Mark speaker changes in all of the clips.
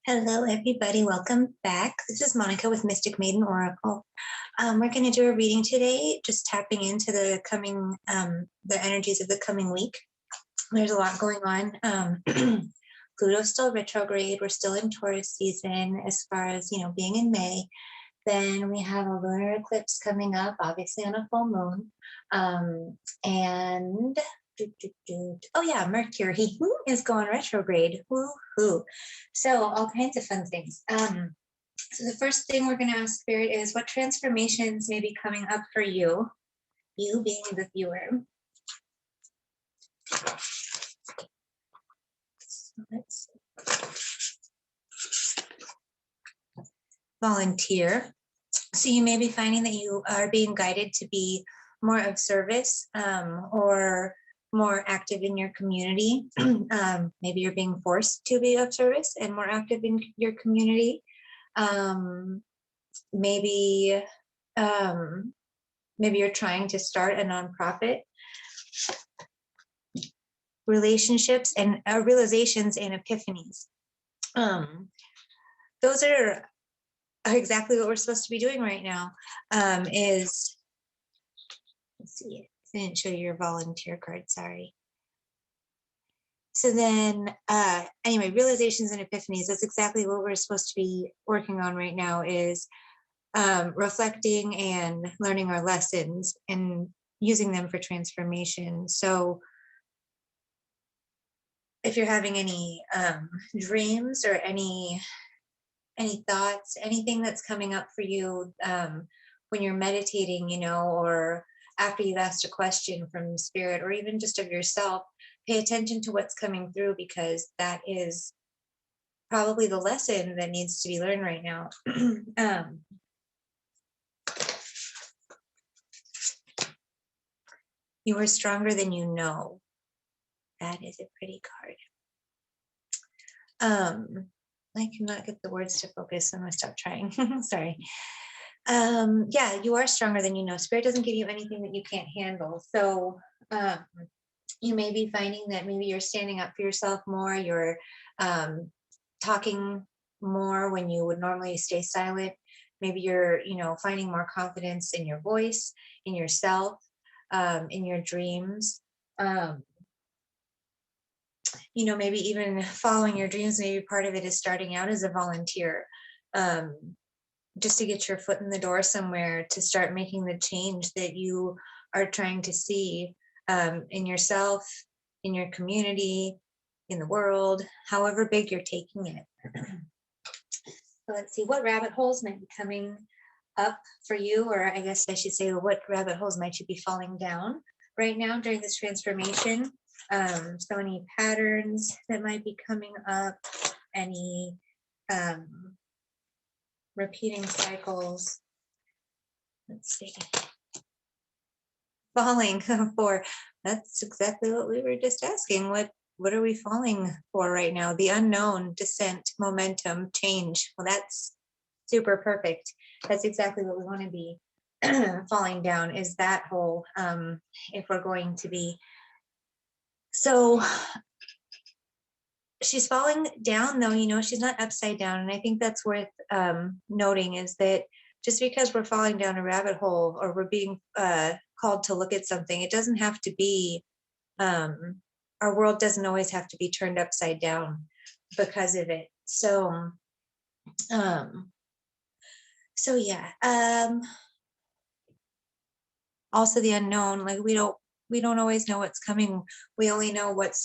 Speaker 1: Hello, everybody. Welcome back. This is Monica with Mystic Maiden Oracle. We're going to do a reading today, just tapping into the the energies of the coming week. There's a lot going on. Pluto's still retrograde. We're still in Taurus season as far as, being in May. Then we have a lunar eclipse coming up, obviously on a full moon. And oh yeah, Mercury is going retrograde. Woo-hoo. So all kinds of fun things. So the first thing we're going to ask Spirit is what transformations may be coming up for you, you being the viewer. So let's see. Volunteer. So you may be finding that you are being guided to be more of service or more active in your community. Maybe you're being forced to be of service and more active in your community. Maybe you're trying to start a nonprofit. Relationships and realizations and epiphanies. Those are exactly what we're supposed to be doing right now. Let's see, I didn't show you your volunteer card, sorry. So then, anyway, realizations and epiphanies, that's exactly what we're supposed to be working on right now is reflecting and learning our lessons and using them for transformation. So if you're having any dreams or any thoughts, anything that's coming up for you when you're meditating, or after you've asked a question from Spirit or even just of yourself, pay attention to what's coming through because that is probably the lesson that needs to be learned right now. You are stronger than you know. That is a pretty card. I cannot get the words to focus. I'm going to stop trying. Sorry. Yeah, you are stronger than you know. Spirit doesn't give you anything that you can't handle. So you may be finding that maybe you're standing up for yourself more. You're talking more when you would normally stay silent. Maybe you're, finding more confidence in your voice, in yourself, in your dreams. Maybe even following your dreams, maybe part of it is starting out as a volunteer, just to get your foot in the door somewhere to start making the change that you are trying to see in yourself, in your community, in the world, however big you're taking it. So let's see, what rabbit holes might be coming up for you, or I guess I should say, what rabbit holes might you be falling down right now during this transformation? So any patterns that might be coming up, any repeating cycles. Let's see. Falling for, that's exactly what we were just asking. What are we falling for right now? The unknown, descent, momentum, change. Well, that's super perfect. That's exactly what we want to be falling down, is that hole, if we're going to be. So she's falling down though, she's not upside down. And I think that's worth noting, is that just because we're falling down a rabbit hole or we're being called to look at something, it doesn't have to be, our world doesn't always have to be turned upside down because of it. So yeah. Also the unknown, like we don't always know what's coming. We only know what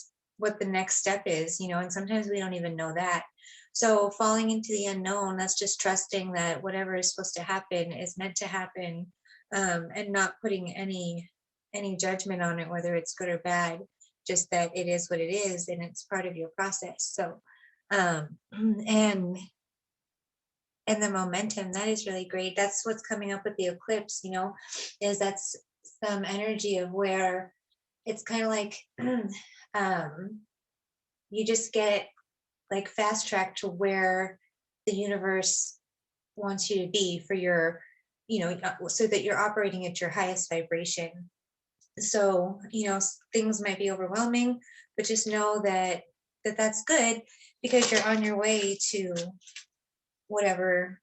Speaker 1: the next step is, and sometimes we don't even know that. So falling into the unknown, that's just trusting that whatever is supposed to happen is meant to happen, and not putting any judgment on it, whether it's good or bad, just that it is what it is and it's part of your process. So and the momentum, that is really great. That's what's coming up with the eclipse, is that's some energy of where it's kind of like you just get like fast track to where the universe wants you to be for your, so that you're operating at your highest vibration. So, things might be overwhelming, but just know that that that's good because you're on your way to whatever,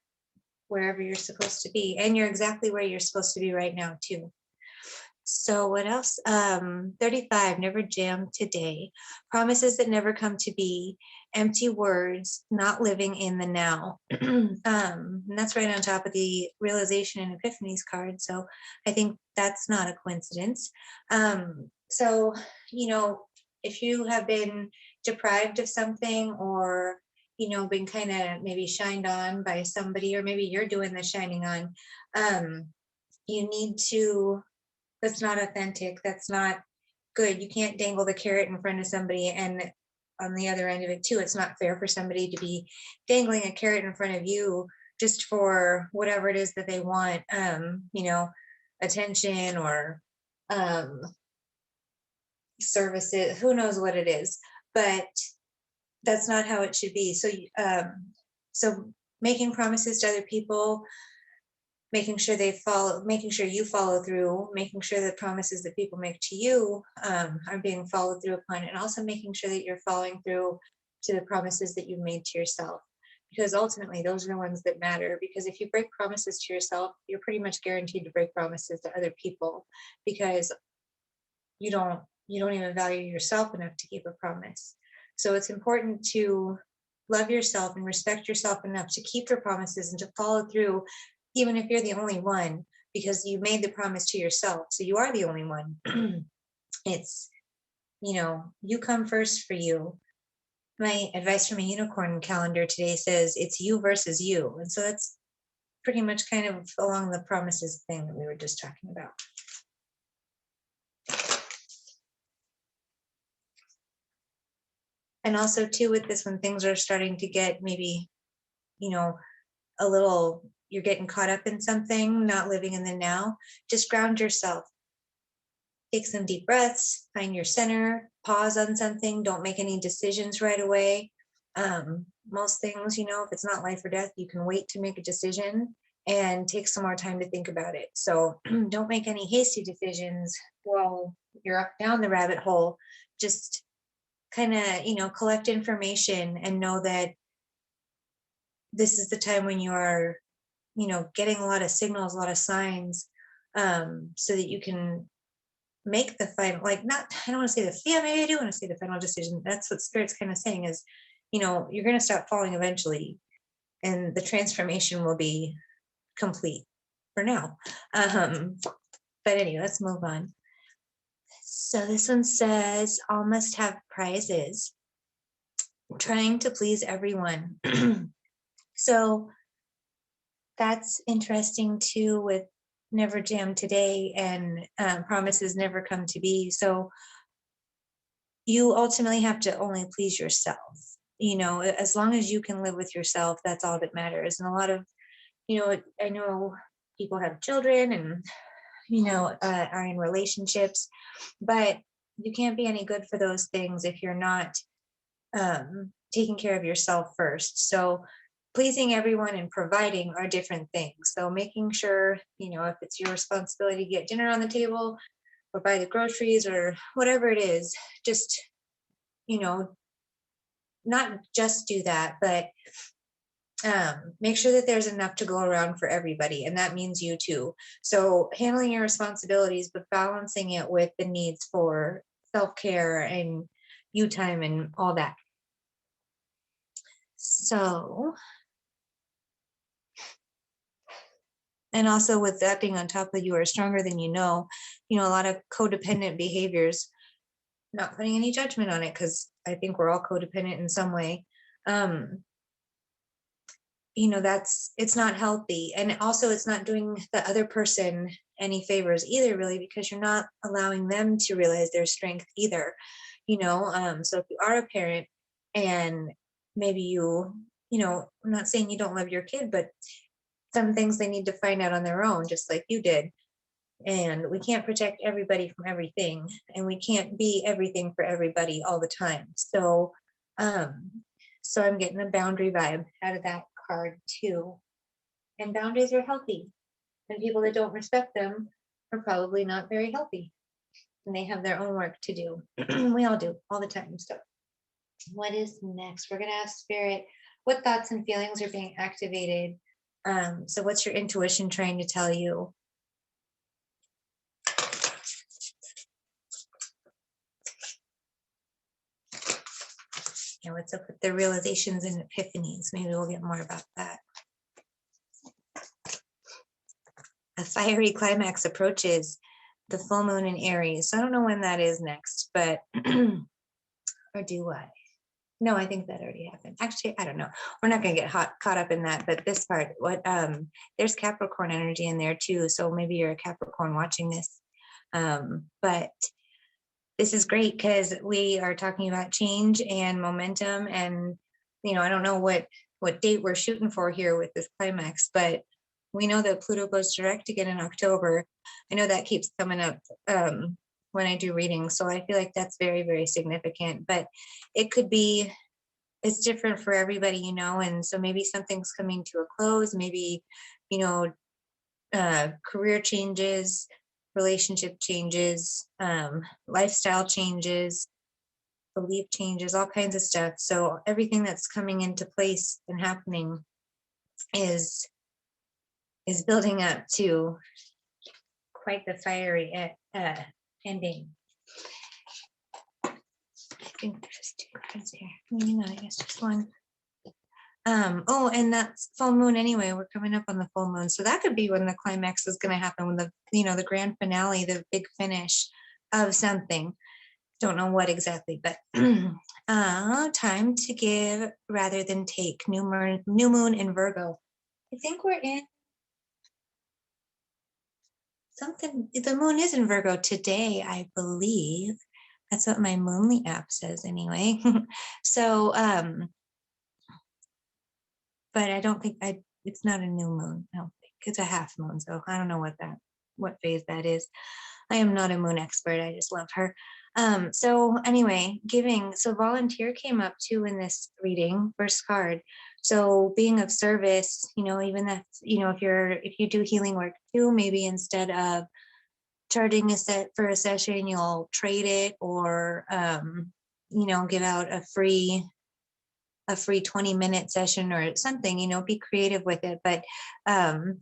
Speaker 1: wherever you're supposed to be. And you're exactly where you're supposed to be right now, too. So what else? 35, never jam today. Promises that never come to be, empty words, not living in the now. And that's right on top of the realization and epiphanies card. So I think that's not a coincidence. So, you know, if you have been deprived of something or, you know, been kind of maybe shined on by somebody, or maybe you're doing the shining on, you need to, that's not authentic. That's not good. You can't dangle the carrot in front of somebody, and on the other end of it too, it's not fair for somebody to be dangling a carrot in front of you just for whatever it is that they want, you know, attention or um services, who knows what it is, but that's not how it should be. So so making promises to other people, making sure they follow, making sure you follow through, making sure that promises that people make to you are being followed through upon, and also making sure that you're following through to the promises that you've made to yourself. Because ultimately, those are the ones that matter. Because if you break promises to yourself, you're pretty much guaranteed to break promises to other people, because you don't even value yourself enough to keep a promise. So it's important to love yourself and respect yourself enough to keep your promises and to follow through, even if you're the only one, because you made the promise to yourself. So you are the only one. It's, you know, you come first for you. My advice from a unicorn calendar today says it's you versus you. And so that's pretty much kind of along the promises thing that we were just talking about. And also too, with this, when things are starting to get maybe, you know, a little, you're getting caught up in something, not living in the now, just ground yourself. Take some deep breaths, find your center, pause on something, don't make any decisions right away. Most things, you know, if it's not life or death, you can wait to make a decision and take some more time to think about it. So don't make any hasty decisions while you're up down the rabbit hole. Just kind of, you know, collect information and know that this is the time when you are, you know, getting a lot of signals, a lot of signs, so that you can make the final, like, not, I don't want to say the, yeah, maybe I do want to say the final decision. That's what Spirit's kind of saying is, you know, you're going to stop falling eventually, and the transformation will be complete for now. But anyway, let's move on. So this one says, all must have prizes, trying to please everyone. So that's interesting too, with never jam today and promises never come to be. So you ultimately have to only please yourself. You know, as long as you can live with yourself, that's all that matters. And a lot of, you know, I know people have children and, you know, are in relationships, but you can't be any good for those things if you're not taking care of yourself first. So pleasing everyone and providing are different things. So making sure, you know, if it's your responsibility to get dinner on the table or buy the groceries or whatever it is, just, you know, not just do that, but make sure that there's enough to go around for everybody. And that means you too. So handling your responsibilities, but balancing it with the needs for self-care and you time and all that. So, and also with that being on top of you are stronger than you know, a lot of codependent behaviors, not putting any judgment on it, because I think we're all codependent in some way. That's, it's not healthy. And also it's not doing the other person any favors either, really, because you're not allowing them to realize their strength either. So if you are a parent and maybe I'm not saying you don't love your kid, but some things they need to find out on their own, just like you did. And we can't protect everybody from everything, and we can't be everything for everybody all the time. So I'm getting a boundary vibe out of that card too. And boundaries are healthy, and people that don't respect them are probably not very healthy, and they have their own work to do. We all do all the time. So What is next? We're going to ask Spirit, what thoughts and feelings are being activated? So what's your intuition trying to tell you? What's up with the realizations and epiphanies? Maybe we'll get more about that. A fiery climax approaches the full moon in Aries. So I don't know when that is next, but or do I? No, I think that already happened. Actually, I don't know. We're not going to get caught up in that, but this part, there's Capricorn energy in there too. So maybe you're a Capricorn watching this. But this is great because we are talking about change and momentum, and I don't know what date we're shooting for here with this climax, but we know that Pluto goes direct again in October. I know that keeps coming up when I do readings, so I feel like that's very, very significant. But it could be, it's different for everybody, and so maybe something's coming to a close. Maybe career changes, relationship changes, lifestyle changes, belief changes, all kinds of stuff. So everything that's coming into place and happening is building up to quite the fiery ending. I think there's two cards here. I guess just one. And that's full moon anyway. We're coming up on the full moon. So that could be when the climax is going to happen, when the grand finale, the big finish of something. Don't know what exactly, but time to give rather than take. New moon in Virgo. I think we're in something. The moon is in Virgo today, I believe. That's what my Moonly app says anyway. So, but I don't think it's not a new moon. I don't think it's a half moon. So I don't know what phase that is. I am not a moon expert. I just love her. So anyway, giving. So volunteer came up too in this reading, first card. So being of service, even that, if you do healing work too, maybe instead of charging for a session, you'll trade it or, give out a free 20-minute session or something, be creative with it. But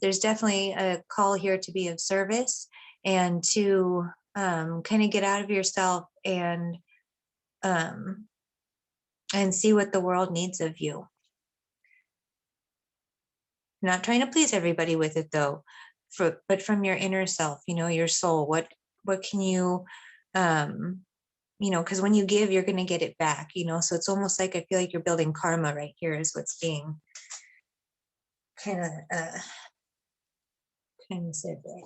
Speaker 1: there's definitely a call here to be of service and to kind of get out of yourself and see what the world needs of you. Not trying to please everybody with it though, but from your inner self, your soul, what can you, because when you give, you're going to get it back, so it's almost like I feel like you're building karma right here is what's being kind of said there.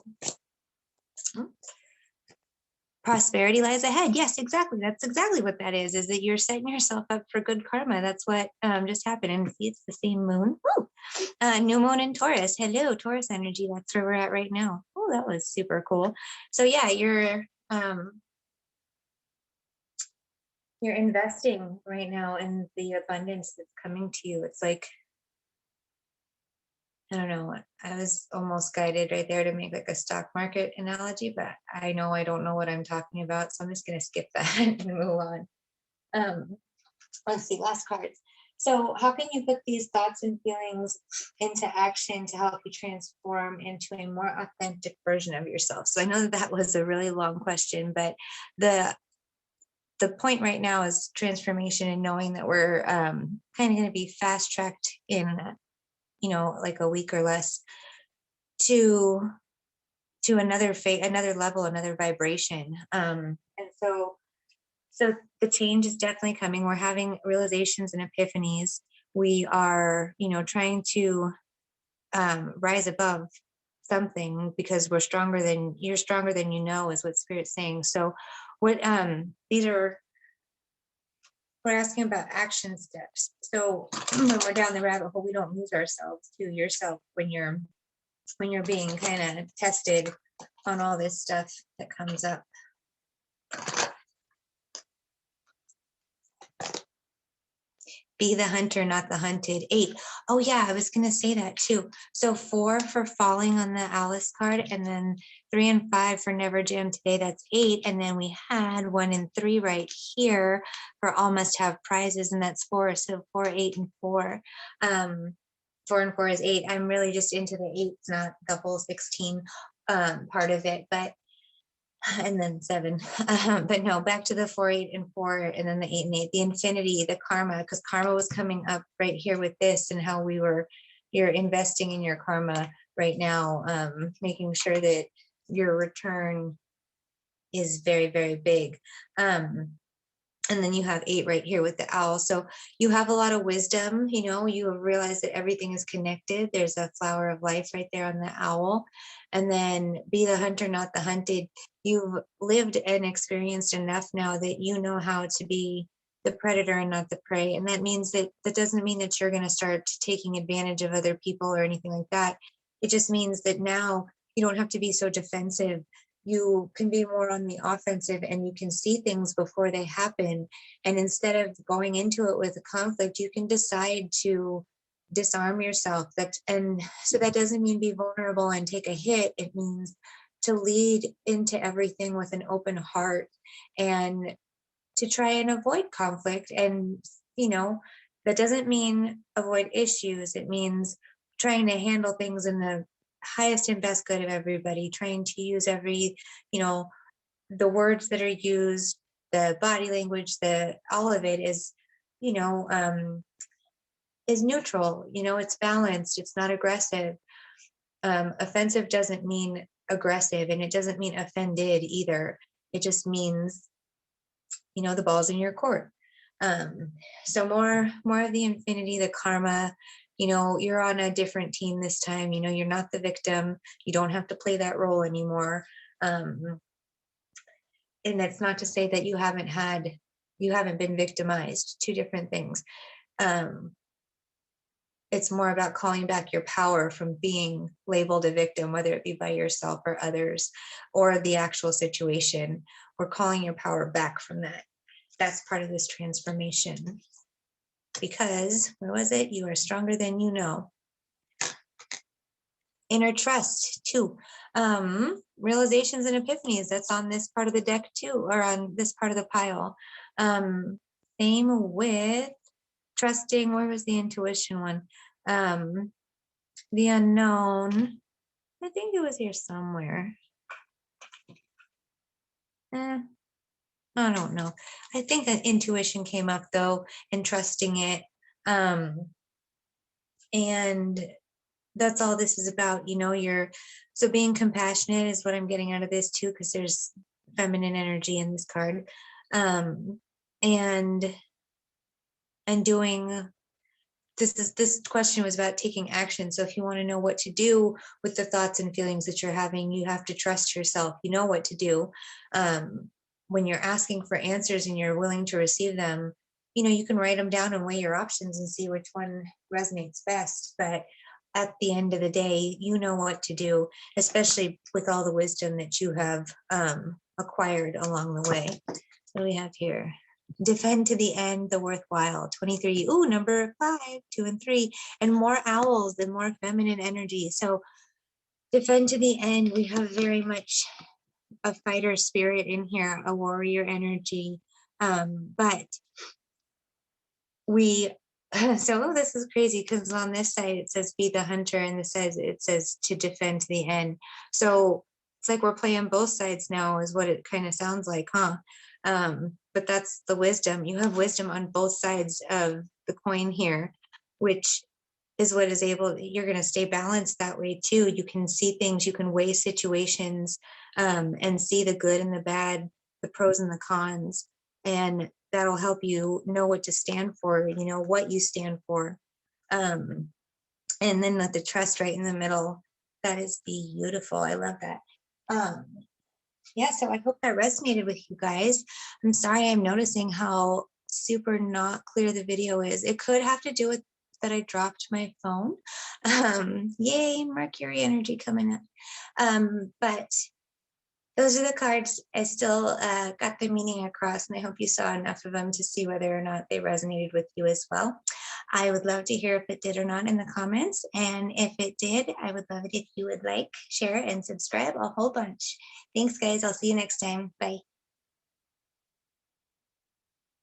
Speaker 1: Prosperity lies ahead. Yes, exactly. That's exactly what that is that you're setting yourself up for good karma. That's what just happened. And see, it's the same moon. New moon in Taurus. Hello, Taurus energy. That's where we're at right now. Oh, that was super cool. So yeah, you're investing right now in the abundance that's coming to you. It's like, I don't know, I was almost guided right there to make like a stock market analogy, but I know I don't know what I'm talking about. So I'm just going to skip that and move on. Let's see, last cards. So how can you put these thoughts and feelings into action to help you transform into a more authentic version of yourself? So I know that was a really long question, but the point right now is transformation and knowing that we're kind of going to be fast tracked in, like a week or less to another another level, another vibration. And so the change is definitely coming. We're having realizations and epiphanies. We are, trying to rise above something because you're stronger than is what Spirit's saying. So what we're asking about action steps. So when we're down the rabbit hole, we don't lose ourselves to yourself when you're being kind of tested on all this stuff that comes up. Be the hunter, not the hunted. 8. Oh yeah, I was gonna say that too. So 4 for falling on the Alice card, and then 3 and 5 for never jam today. That's 8. And then we had 1 and 3 right here for all must have prizes, and that's 4. So 4, 8, and 4. 4 and 4 is 8. I'm really just into the 8s, not the whole 16 part of it, but and then 7. But no, back to the 4, 8, and 4, and then the 8 and 8, the infinity, the karma, because karma was coming up right here with this, and how you're investing in your karma right now, making sure that your return is very, very big. And then you have 8 right here with the owl. So you have a lot of wisdom, you realize that everything is connected. There's a flower of life right there on the owl. And then be the hunter, not the hunted. You've lived and experienced enough now that you know how to be the predator and not the prey. And that means that doesn't mean that you're going to start taking advantage of other people or anything like that. It just means that now you don't have to be so defensive. You can be more on the offensive, and you can see things before they happen. And instead of going into it with a conflict, you can decide to disarm yourself. And so that doesn't mean be vulnerable and take a hit. It means to lead into everything with an open heart, and to try and avoid conflict. And that doesn't mean avoid issues. It means trying to handle things in the highest and best good of everybody, trying to use the words that are used, the body language, all of it is is neutral. It's balanced, it's not aggressive. Offensive doesn't mean aggressive, and it doesn't mean offended either. It just means the ball's in your court. So more of the infinity, the karma. You're on a different team this time. You're not the victim. You don't have to play that role anymore. And that's not to say that you haven't been victimized. Two different things. It's more about calling back your power from being labeled a victim, whether it be by yourself or others, or the actual situation, or calling your power back from that. That's part of this transformation. Because, where was it? You are stronger than you know. Inner trust, too. Realizations and epiphanies, that's on this part of the deck, too, or on this part of the pile. Same with trusting. Where was the intuition one? The unknown. I think it was here somewhere. I don't know. I think that intuition came up though, and trusting it. And that's all this is about. So being compassionate is what I'm getting out of this too, because there's feminine energy in this card. And doing this question was about taking action. So if you want to know what to do with the thoughts and feelings that you're having, you have to trust yourself. You know what to do. When you're asking for answers and you're willing to receive them, you can write them down and weigh your options and see which one resonates best. But at the end of the day, you know what to do, especially with all the wisdom that you have acquired along the way. What do we have here? Defend to the end the worthwhile. 23. Ooh, number 5, 2 and 3, and more owls and more feminine energy. So defend to the end. We have very much a fighter spirit in here, a warrior energy. But so this is crazy, because on this side it says be the hunter, and it says to defend to the end. So it's like we're playing both sides now, is what it kind of sounds like, huh? But that's the wisdom. You have wisdom on both sides of the coin here, which is what is you're going to stay balanced that way too. You can see things, you can weigh situations, and see the good and the bad, the pros and the cons, and that'll help you know what to stand for, what you stand for. And then let the trust right in the middle. That is beautiful. I love that. Yeah, so I hope that resonated with you guys. I'm sorry, I'm noticing how super not clear the video is. It could have to do with that I dropped my phone. Yay, Mercury energy coming up. But those are the cards. I still got the meaning across, and I hope you saw enough of them to see whether or not they resonated with you as well. I would love to hear if it did or not in the comments. And if it did, I would love it if you would like, share, and subscribe a whole bunch. Thanks, guys. I'll see you next time. Bye.